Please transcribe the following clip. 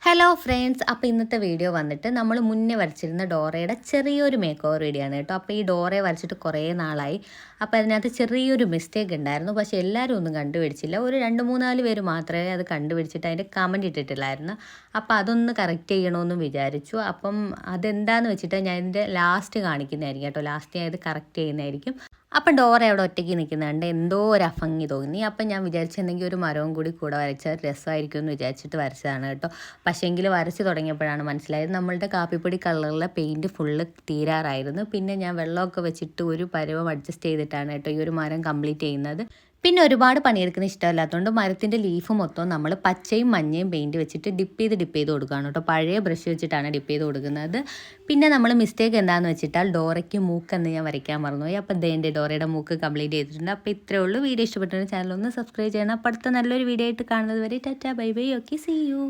Hello friends, അപ്പോൾ ഇന്നത്തെ video വന്നിട്ട് നമ്മൾ മുന്നേ വരച്ചിരുന്ന ഡോറയുടെ ചെറിയൊരു മേക്ക് ഓവർ വീഡിയോ ആണ് കേട്ടോ. അപ്പോൾ ഈ ഡോറയെ വരച്ചിട്ട് കുറേ നാളായി. അപ്പോൾ അതിനകത്ത് ചെറിയൊരു മിസ്റ്റേക്ക് ഉണ്ടായിരുന്നു, പക്ഷേ എല്ലാവരും ഒന്നും കണ്ടുപിടിച്ചില്ല. ഒരു 2-3-4 പേര് മാത്രമേ അത് കണ്ടുപിടിച്ചിട്ട് അതിൻ്റെ കമൻറ്റ് ഇട്ടിട്ടില്ലായിരുന്നു. അപ്പോൾ അതൊന്ന് കറക്റ്റ് ചെയ്യണമെന്ന് വിചാരിച്ചു. അപ്പം അതെന്താണെന്ന് വെച്ചിട്ട് ഞാൻ ഇതിൻ്റെ ലാസ്റ്റ് കാണിക്കുന്നതായിരിക്കും കേട്ടോ. ലാസ്റ്റ് ഞാൻ ഇത് കറക്റ്റ് ചെയ്യുന്നതായിരിക്കും. അപ്പം ഡോറ അവിടെ ഒറ്റയ്ക്ക് നിൽക്കുന്നുണ്ട്, എന്തോ ഒരു അഫങ്ങി തോന്നി. അപ്പം ഞാൻ വിചാരിച്ചെങ്കിൽ ഒരു മരവും കൂടെ വരച്ചാൽ രസമായിരിക്കും എന്ന് വിചാരിച്ചിട്ട് വരച്ചതാണ് കേട്ടോ. പക്ഷേങ്കിൽ വരച്ച് തുടങ്ങിയപ്പോഴാണ് മനസ്സിലായത് നമ്മളുടെ കാപ്പിപ്പൊടി കളറിലെ പെയിൻറ്റ് ഫുള്ള് തീരാറായിരുന്നു. പിന്നെ ഞാൻ വെള്ളമൊക്കെ വെച്ചിട്ട് ഒരു പരുവം അഡ്ജസ്റ്റ് ചെയ്തിട്ടാണ് കേട്ടോ ഈ ഒരു മരം കംപ്ലീറ്റ് ചെയ്യുന്നത്. പിന്നെ ഒരുപാട് പണിയെടുക്കുന്ന ഇഷ്ടമല്ലാത്തതുകൊണ്ട് മരത്തിൻ്റെ ലീഫ് മൊത്തം നമ്മൾ പച്ചയും മഞ്ഞയും പെയിൻറ്റ് വെച്ചിട്ട് ഡിപ്പ് ചെയ്ത് കൊടുക്കുകയാണ് കേട്ടോ. പഴയ ബ്രഷ് വെച്ചിട്ടാണ് ഡിപ്പ് ചെയ്ത് കൊടുക്കുന്നത്. പിന്നെ നമ്മൾ മിസ്റ്റേക്ക് എന്താണെന്ന് വെച്ചിട്ടാൽ ഡോറയ്ക്ക് മൂക്കെന്ന് ഞാൻ വരയ്ക്കാൻ മറന്നുപോയി. അപ്പോൾ എൻ്റെ ഡോറയുടെ മൂക്ക് കംപ്ലീറ്റ് ചെയ്തിട്ടുണ്ട്. അപ്പോൾ ഇത്രയേ ഉള്ളൂ. വീഡിയോ ഇഷ്ടപ്പെട്ട ചാനൽ ഒന്ന് സബ്സ്ക്രൈബ് ചെയ്യണം. അപ്പോൾ അടുത്ത നല്ലൊരു വീഡിയോ ആയിട്ട് കാണുന്നത് വരെ tata bye bye. Okay, see U.